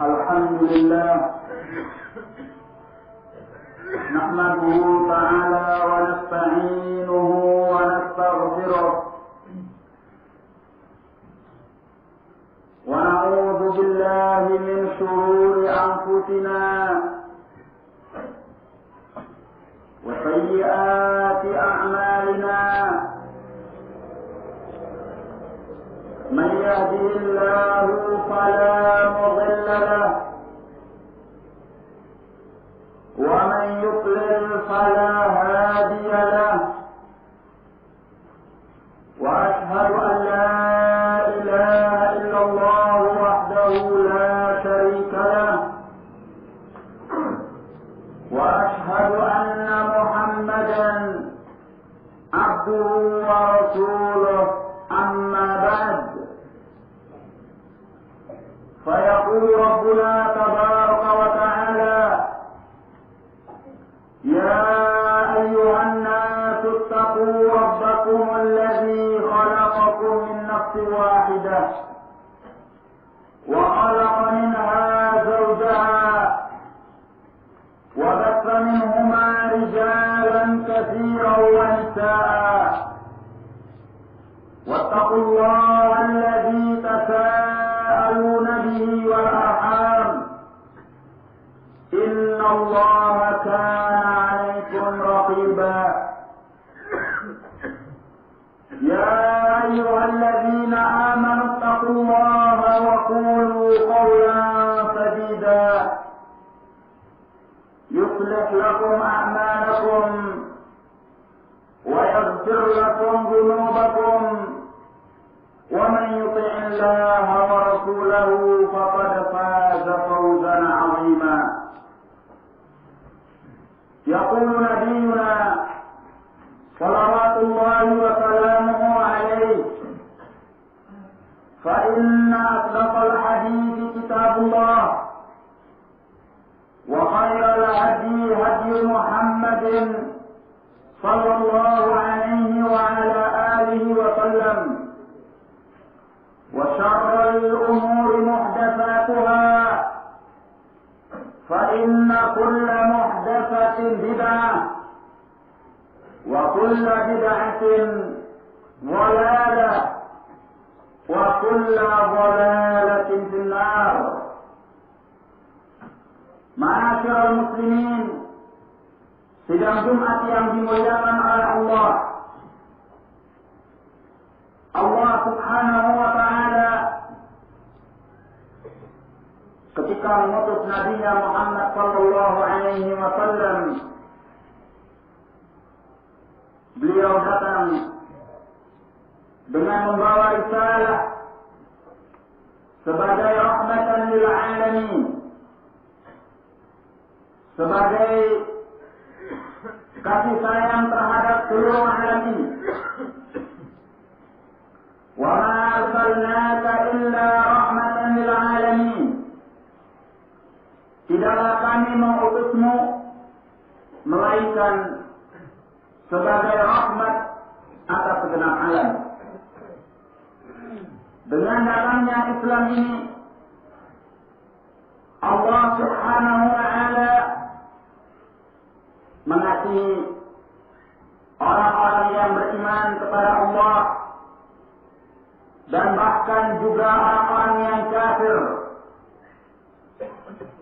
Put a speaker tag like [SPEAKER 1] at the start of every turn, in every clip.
[SPEAKER 1] الحمد لله نحمده تعالى ونستعينه ونستغفره ونعوذ بالله من شرور أنفسنا وسيئات أعمالنا من يهده الله فلا مضل له ومن يضلل فلا هادي له وأشهد أن لا إله إلا الله وحده لا شريك له وأشهد أن محمدا عبده ورسوله أما بعد فيقول ربنا تبارك وتعالى يا أيها الناس اتقوا ربكم الذي خلقكم من نفس واحدة وخلق منها زوجها وبث منهما رجالا كثيرا ونساء واتقوا الله الذي تساءلون به والأرحام إن الله كان عليكم رقيبا يا أيها الذين آمنوا اتقوا الله وقولوا قولا سديدا يصلح لكم أعمالكم ويغفر لكم ذنوبكم ومن يطع الله ورسوله فقد فاز فوزا عظيما يقول نبينا صلوات الله وسلامه عليه فإن أصدق الحديث كتاب الله وخير الهدي هدي محمد صلى الله عليه وعلى آله وسلم وشر الأمور محدثاتها فإن كل محدثة بدعة وكل بدعة ضلالة وكل ضلالة في النار. Ma'asyiral muslimin, sidang Jumat yang dimuliakan oleh Allah. Allah Subhanahu wa ta'ala ketika mengutus Nabi-Nya Muhammad sallallahu alaihi wasallam, beliau datang dengan membawa risalah sebagai rahmatan lil alamin, sebagai kasih sayang terhadap seluruh alam ini. Wa ma arsalnaka illa rahmatan lil alamin. Tidaklah kami mengutusmu melainkan sebagai rahmat atas segenap alam. Dengan datangnya Islam ini, Allah Subhanahu wa ta'ala mengasihi orang-orang yang beriman kepada Allah dan bahkan juga orang-orang yang kafir.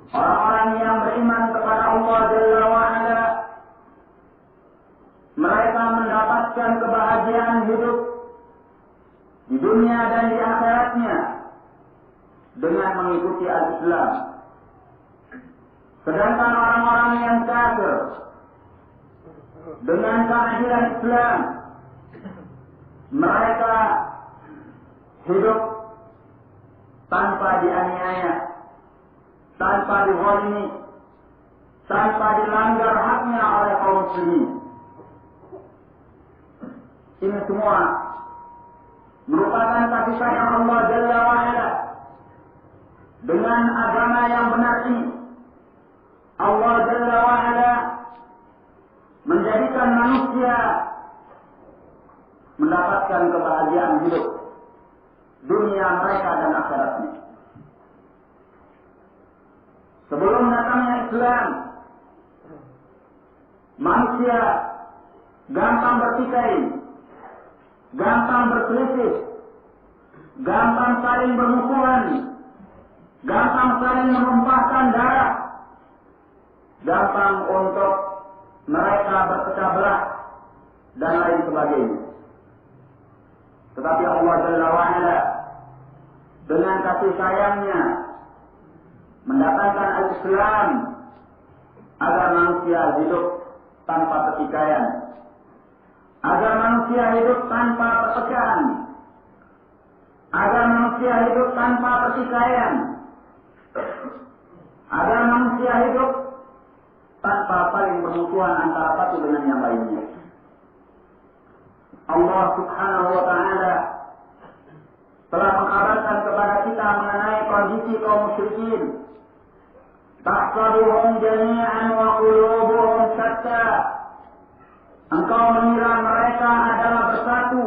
[SPEAKER 1] Orang-orang yang beriman kepada Allah Jalla wa'ala, mereka mendapatkan kebahagiaan hidup di dunia dan di akhiratnya dengan mengikuti al-Islam. Sedangkan orang-orang yang kafir dengan keadilan Islam, mereka hidup tanpa dianiaya, tanpa dizalimi, tanpa dilanggar haknya oleh kaum muslimin. Ini semua merupakan kasih sayang Allah Jalla wa'ala. Dengan agama yang benar ini, Allah Jalla wa'ala menjadikan manusia mendapatkan kebahagiaan hidup dunia mereka dan akhiratnya. Sebelum datangnya Islam, manusia gampang bertikai, gampang berselisih, gampang saling bermusuhan, gampang saling menumpahkan darah, gampang untuk mereka berpecah belah dan lain sebagainya. Tetapi Allah Jalla wa'ala dengan kasih sayangnya mendatangkan al-Islam agar manusia hidup tanpa pertikaian, agar manusia hidup tanpa perpecahan, agar manusia hidup tanpa pertikaian, agar manusia hidup tanpa saling bermusuhan antara satu dengan yang lainnya. Allah Subhanahu wa ta'ala telah mengkabarkan kepada kita mengenai kondisi kaum musyrikin. Tahsabuhum jami'an wa qulubuhum syatta. Engkau mengira mereka adalah bersatu,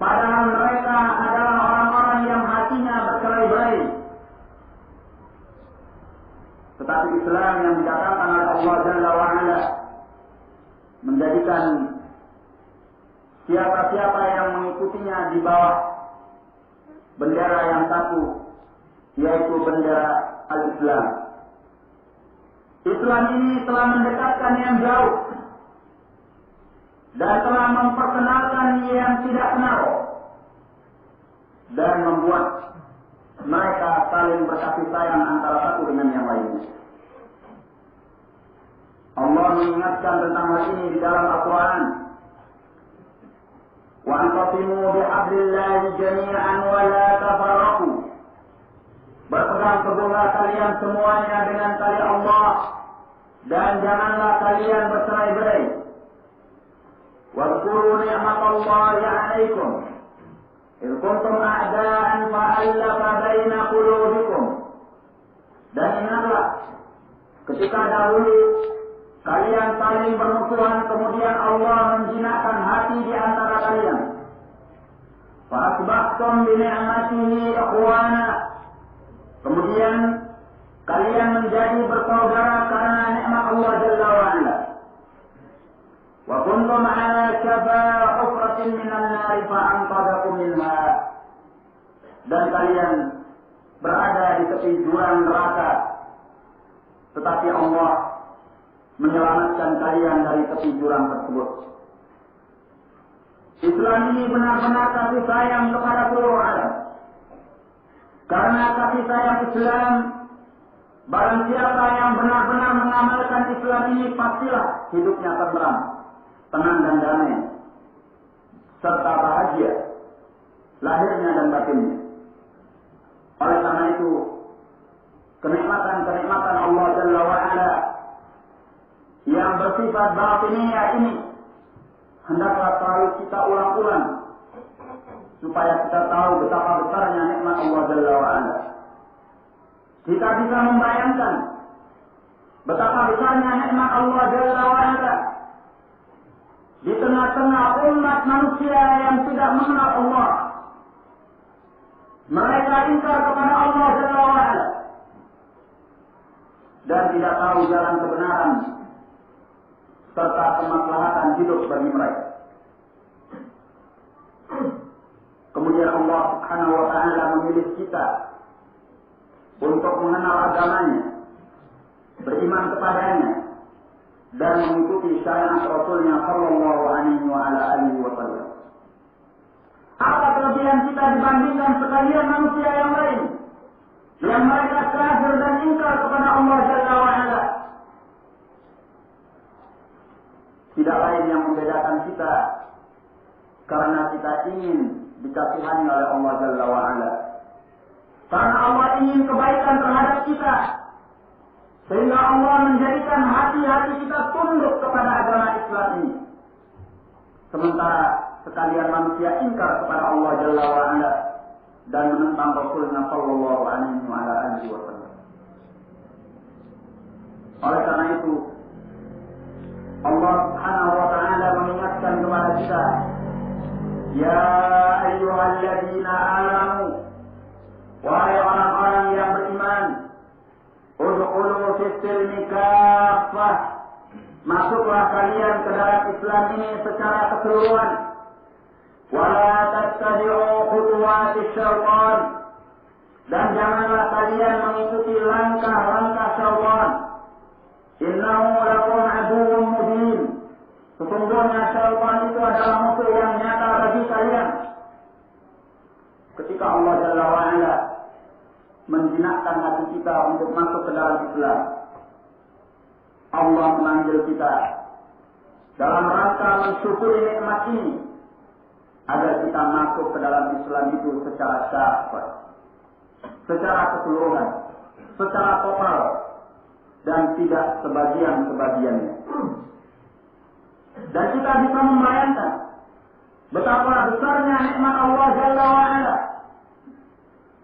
[SPEAKER 1] padahal mereka adalah orang-orang yang hatinya bercerai-berai. Tetapi Islam yang didatangkan oleh Allah Jalla wa'ala menjadikan siapa-siapa yang mengikutinya di bawah bendera yang satu, yaitu bendera al-Islam. Islam ini telah mendekatkan yang jauh dan telah memperkenalkan yang tidak kenal dan membuat mereka saling berkasih sayang antara satu dengan yang lainnya. Allah mengingatkan tentang hal ini di dalam Al-Quran. وَأَنْتَصِمُوا بِحَبْلِ اللَّهِ جَمِيعًا وَلَا تَفَرَّقُوا. Berpegang teguhlah kalian semuanya dengan tali Allah dan janganlah kalian bercerai-berai. وَاذْكُرُوا نِعْمَةَ اللَّهِ عَلَيْكُمْ إِذْ كُنْتُمْ أَعْدَاءً فَأَلَّفَ بَيْنَ قُلُوبِكُمْ. Dan ingatlah ketika dahulu kalian saling bermusuhan, kemudian Allah menjinakkan hati di antara kalian. فَأَصْبَحْتُمْ بِنِعْمَتِهِ إِخْوَانًا. Kemudian kalian menjadi bersaudara karena nikmat Allah Jalla wa'ala. وَكُنْتُمْ عَلَى شَفَا حُفْرَةٍ مِنَ النَّارِ فَأَنْقَذَكُم مِّنْهَا. Dan kalian berada di tepi jurang neraka, tetapi Allah menyelamatkan kalian dari tepi jurang tersebut. Islam ini benar-benar kasih sayang kepada seluruh alam. Karena kasih sayang Islam, barang siapa yang benar-benar mengamalkan Islam ini pastilah hidupnya tenteram, tenang dan damai, serta bahagia lahirnya dan batinnya. Oleh karena itu, kenikmatan-kenikmatan Allah Jalla wa'ala yang bersifat batiniyah ini hendaklah selalu kita ulang-ulang supaya kita tahu betapa besarnya nikmat Allah Jalla wa'ala. Kita bisa membayangkan betapa besarnya nikmat Allah Jalla wa'ala di tengah-tengah umat manusia yang tidak mengenal Allah. Mereka ingkar kepada Allah Jalla wa'ala dan tidak tahu jalan kebenaran serta kemaslahatan hidup bagi mereka. Kemudian Allah Subhanahu wa ta'ala memilih kita untuk mengenal agamanya, beriman kepadanya, dan mengikuti syariat Rasulnya sallallahu alaihi wa ala alihi wa sallam. Apa kelebihan kita dibandingkan sekalian manusia yang lain yang mereka kafir dan ingkar kepada Allah Jalla wa'ala? Tidak lain yang membedakan kita karena kita ingin dikasihani oleh Allah Jalla wa'ala. Karena Allah ingin kebaikan terhadap kita, sehingga Allah menjadikan hati-hati kita tunduk kepada agama Islam ini. Sementara sekalian manusia ingkar kepada Allah Jalla wa'ala dan menentang Rasulnya sallallahu alaihi wa alihi wasallam. Oleh karena itu, Allah Subhanahu wa ta'ala mengingatkan kepada kita, ya ayyuhalladzina amanu, wahai orang-orang yang beriman, udkhulu fis-silmi kaffah. Masuklah kalian ke dalam Islam ini secara keseluruhan. Wala tattabi'u khutuwatis syaitan. Dan janganlah kalian mengikuti langkah-langkah syaitan. Innahu lakum aduwwun mubin. Sesungguhnya syaitan itu adalah musuh yang nyata bagi kalian. Ketika Allah Jalla wa'ala menjinakkan hati kita untuk masuk ke dalam Islam, Allah memanggil kita dalam rangka mensyukuri nikmat ini agar kita masuk ke dalam Islam itu secara syafat, secara keseluruhan, secara total, dan tidak sebagian-sebagiannya. Dan kita bisa membayangkan betapa besarnya nikmat Allah Jalla wa'ala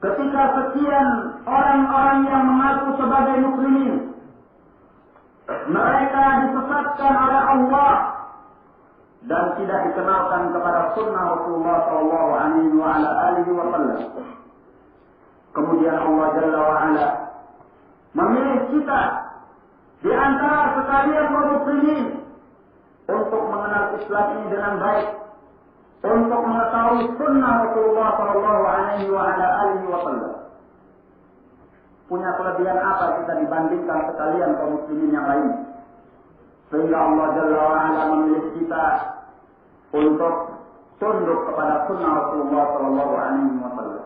[SPEAKER 1] ketika sekian orang-orang yang mengaku sebagai muslimin, mereka disesatkan oleh Allah dan tidak dikenalkan kepada sunnah Rasulullah sallallahu alaihi wasallam. Kemudian Allah Jalla wa'ala memilih kita di antara sekalian kaum muslimin untuk mengenal Islam ini dengan baik, untuk mengetahui sunnah Rasulullah sallallahu alaihi wasallam. Punya kelebihan apa kita dibandingkan sekalian kaum muslimin yang lain, sehingga Allah Jalla wa'ala memilih kita untuk tunduk kepada sunnah Rasulullah sallallahu alaihi wasallam.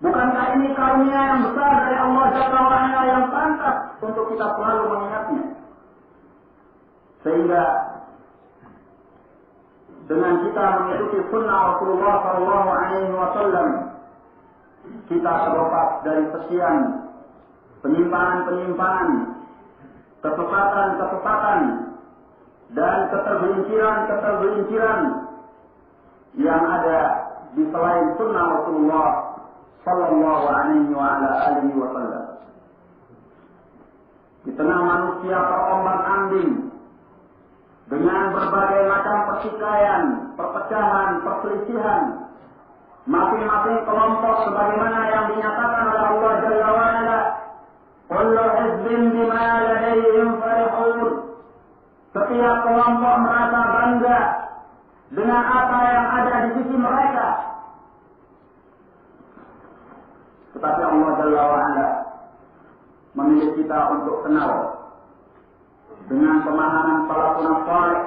[SPEAKER 1] Bukankah ini karunia yang besar dari Allah Jalla wa'ala yang pantas untuk kita selalu mengingatnya? Sehingga dengan kita mengikuti sunnah Rasulullah sallallahu alaihi wasallam, kita terlepas dari sekian penyimpangan-penyimpangan, kesesatan-kesesatan, dan ketergelinciran-ketergelinciran yang ada di selain sunnah Rasulullah sallallahu alaihi wasallam. Di tengah manusia terombang-ambing dengan berbagai macam pertikaian, perpecahan, perselisihan, masing-masing kelompok sebagaimana yang dinyatakan oleh Allah Jalla wa'ala, kullu hizbin bima ladaihim farihun. Setiap kelompok merasa bangga dengan apa yang ada di sisi mereka. Tetapi Allah Jalla wa'ala memilih kita untuk kenal dengan pemahaman salafun salih,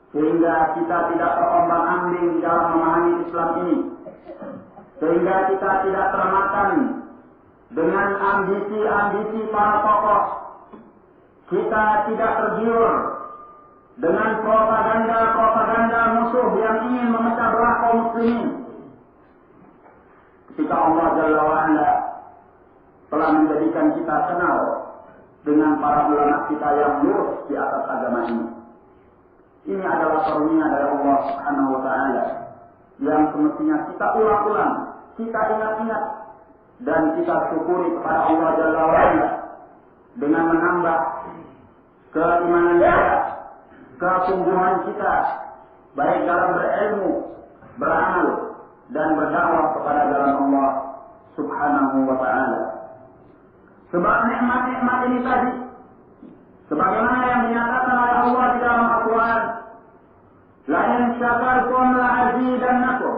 [SPEAKER 1] sehingga kita tidak terombang-ambing di dalam memahami Islam ini, sehingga kita tidak termakan dengan ambisi-ambisi para tokoh, kita tidak tergiur dengan propaganda-propaganda musuh yang ingin memecah belah kaum muslimin. Ketika Allah Jalla wa'ala telah menjadikan kita kenal dengan para ulama kita yang lurus di atas agama ini, ini adalah karunia dari Allah Subhanahu wa ta'ala yang semestinya kita ulang-ulang, kita ingat-ingat, dan kita syukuri kepada Allah Jalla wa'ala dengan menambah keimanan kita, kesungguhan kita, baik dalam berilmu, beramal, dan berdakwah kepada jalan Allah Subhanahu wa ta'ala. Sebab nikmat-nikmat ini tadi, sebagaimana yang dinyatakan oleh Allah di dalam Al-Quran, la in syakartum la azidannakum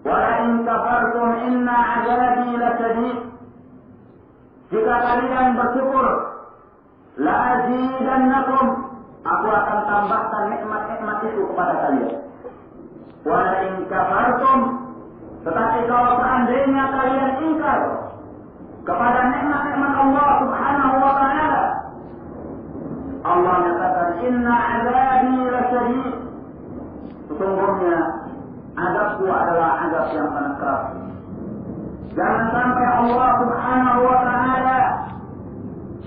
[SPEAKER 1] wa la in kafartum inna azabi lasyadid. Jika kalian bersyukur, la azidannakum, aku akan tambahkan nikmat-nikmat itu kepada kalian. Wa la in kafartum, tetapi kalau seandainya kalian ingkar kepada nikmat-nikmat Allah Subhanahu wa ta'ala, Allah menyatakan inna azabi lasyadid, sesungguhnya azabku adalah azab yang sangat keras. Jangan sampai Allah Subhanahu wa ta'ala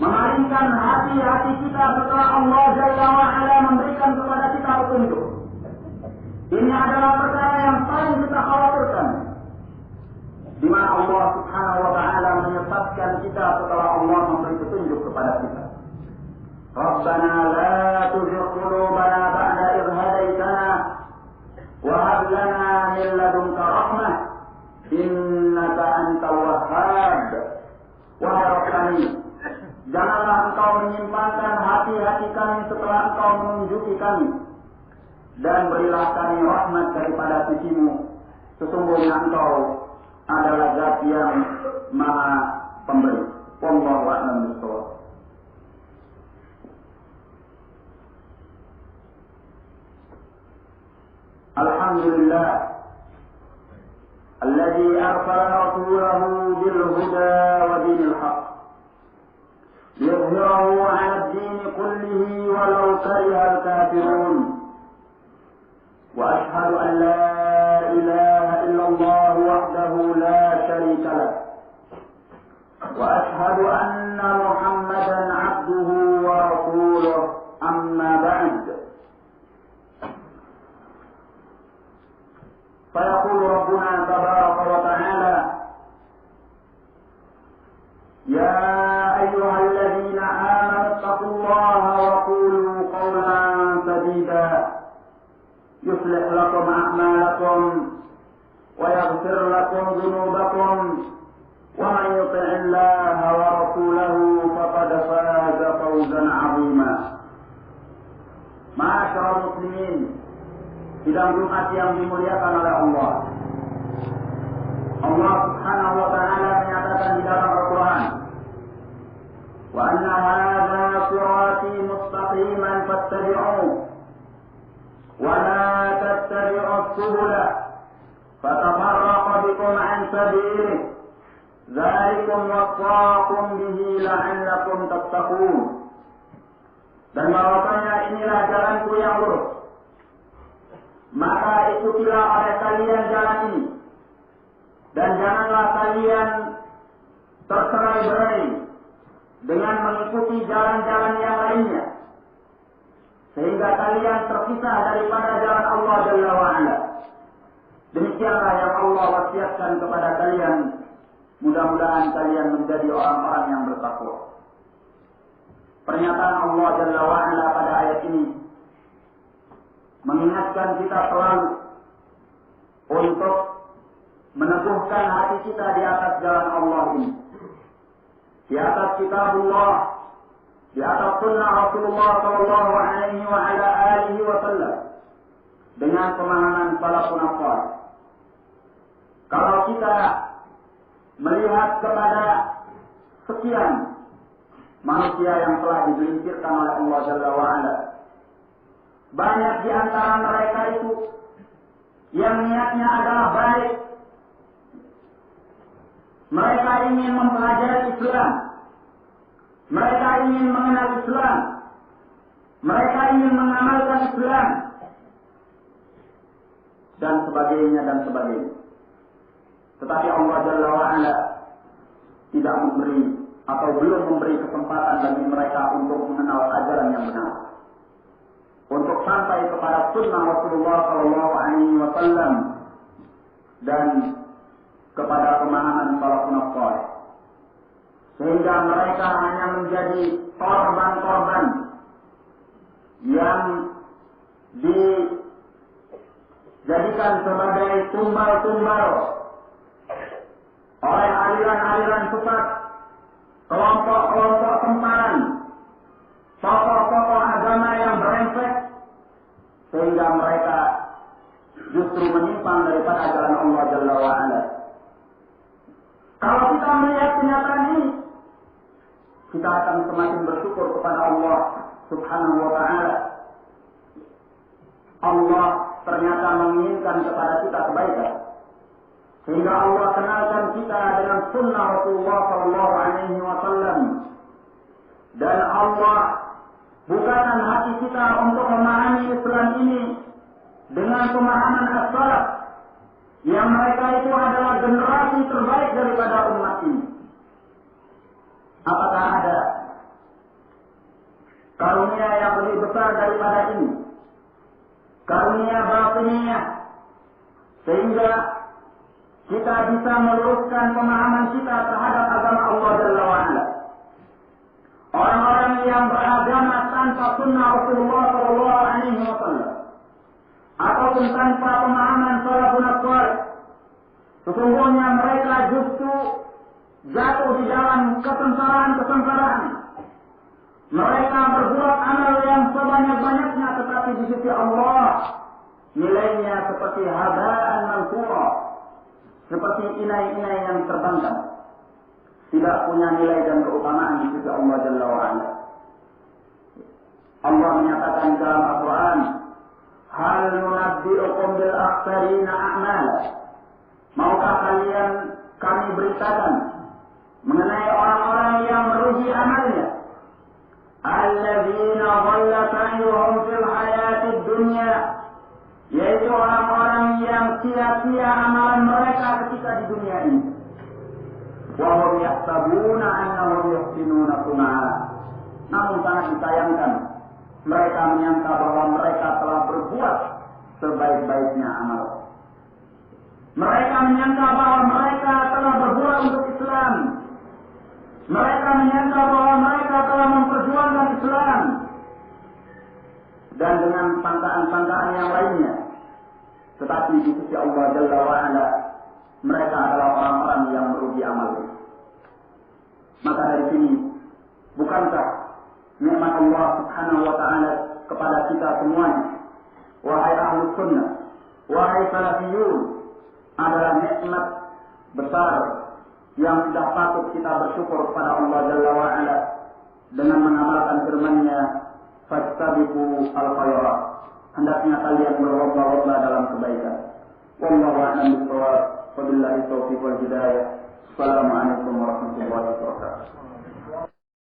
[SPEAKER 1] memalingkan hati-hati kita setelah Allah Jalla wa'ala memberikan kepada kita petunjuk. Ini adalah perkara yang paling kita khawatirkan, di mana Allah Subhanahu wa ta'ala menyesatkan kami. Janganlah engkau menyimpangkan hati-hati kami setelah engkau menunjuki kami. Dan berilah kami rahmat daripada sisimu. Sesungguhnya engkau adalah Zat yang Maha Pemberi. Wallahu a'lam bishawab. Alhamdulillah alladzi arsala rasulahu bil huda wa dinil haqq liyuzhirahu 'ala ad-din kullihi walau karihal kafirun. Wa ashhadu an la ilaha illallah wahdahu la syarika lah. Wa ashhadu anna Muhammadan 'abduhu wa rasuluh. Amma ba'd. فيقول ربنا تبارك وتعالى: يا أيها الذين آمنوا اتقوا الله وقولوا قولا سديدا يصلح لكم أعمالكم ويغفر لكم ذنوبكم ومن يطع الله ورسوله فقد فاز فوزا عظيما. معاشر المسلمين, sidang Jumat yang dimuliakan oleh Allah. Allah Subhanahu wa taala menyatakan di dalam Al-Qur'an, "Wa anna hadza sirati mustaqiman fattabi'uhu wa la tattabi'us subula fatafarraqa bikum 'an sabilihi dzalikum wassaqum bihi la'allakum tattaqun." Dan bahwasanya inilah jalanku yang lurus, maka ikutilah oleh kalian jalan ini, dan janganlah kalian tercerai-berai dengan mengikuti jalan-jalan yang lainnya, sehingga kalian terpisah daripada jalan Allah Jalla wa'ala. Demikianlah yang Allah wasiatkan kepada kalian. Mudah-mudahan kalian menjadi orang-orang yang bertakwa. Pernyataan Allah Jalla wa'ala pada ayat ini mengingatkan kita selalu untuk meneguhkan hati kita di atas jalan Allah ini, di atas kitabullah, di atas sunnah Rasulullah sallallahu alaihi wa ala alihi wa sallam, dengan pemahaman salafun salih. Kalau kita melihat kepada sekian manusia yang telah digelincirkan oleh Allah Jalla wa'ala, banyak di antara mereka itu yang niatnya adalah baik. Mereka ingin mempelajari Islam. Mereka ingin mengenal Islam. Mereka ingin mengamalkan Islam. Dan sebagainya dan sebagainya. Tetapi Allah Jalla wa'ala tidak memberi atau belum memberi kesempatan bagi mereka untuk mengenal ajaran yang benar, untuk sampai kepada sunnah Rasulullah sallallahu alaihi wasallam dan kepada pemahaman salafun salih, sehingga mereka hanya menjadi korban-korban yang dijadikan sebagai tumbal-tumbal oleh aliran-aliran sesat, kelompok-kelompok temparan, tokoh-tokoh agama yang brengsek, sehingga mereka justru menyimpang daripada ajaran Allah Jalla wa'ala. Kalau kita melihat kenyataan ini, kita akan semakin bersyukur kepada Allah Subhanahu wa ta'ala. Allah ternyata menginginkan kepada kita kebaikan, sehingga Allah kenalkan kita dengan sunnah Rasulullah sallallahu alaihi wasallam. Dan Allah bukakan hati kita untuk memahami Islam ini dengan pemahaman as-salaf, yang mereka itu adalah generasi terbaik daripada umat ini. Apakah ada karunia yang lebih besar daripada ini? Karunia batiniyah, sehingga kita bisa meluruskan pemahaman kita terhadap agama Allah Jalla wa'ala. Orang-orang yang beragama tanpa sunnah Rasulullah sallallahu alaihi wasallam ataupun tanpa pemahaman salafun salih, sesungguhnya mereka justru jatuh di dalam kesengsaraan. Mereka berbuat amal yang sebanyak-banyaknya, tetapi di sisi Allah nilainya seperti haba'an mansura, seperti inai-inai yang terbangkan, tidak punya nilai dan keutamaan di sisi Allah Jalla wa'ala. Allah menyatakan dalam Al-Quran, hal nunabbi'ukum bil akhsarina a'mala. Maukah kalian kami beritakan mengenai orang-orang yang merugi amalnya? Alladzina dhalla sa'yuhum fil hayatid dunya, yaitu orang-orang yang sia-sia amalan mereka ketika di dunia ini. Wa hum yahsabuna annahum yuhsinuna sun'a. Namun sangat disayangkan, mereka menyangka bahwa mereka telah berbuat sebaik-baiknya amal. Mereka menyangka bahwa mereka telah berbuat untuk Islam. Mereka menyangka bahwa mereka telah memperjuangkan Islam. Dan dengan sangkaan-sangkaan yang lainnya. Tetapi di sisi Allah Jalla wa'ala, mereka adalah orang-orang yang merugi amalnya. Maka dari sini, bukankah nikmat Allah Subhanahu wa ta'ala kepada kita semuanya, wahai ahlus sunnah, wahai salafiyun, adalah nikmat besar yang sudah patut kita bersyukur kepada Allah Jalla wa'ala dengan mengamalkan firman-Nya, fastabiqu al-khairat. Hendaknya kalian berlomba-lomba dalam kebaikan. Wallahu a'lam bishawab. Wabillahi taufiq wal hidayah. Assalamualaikum warahmatullahi wabarakatuh.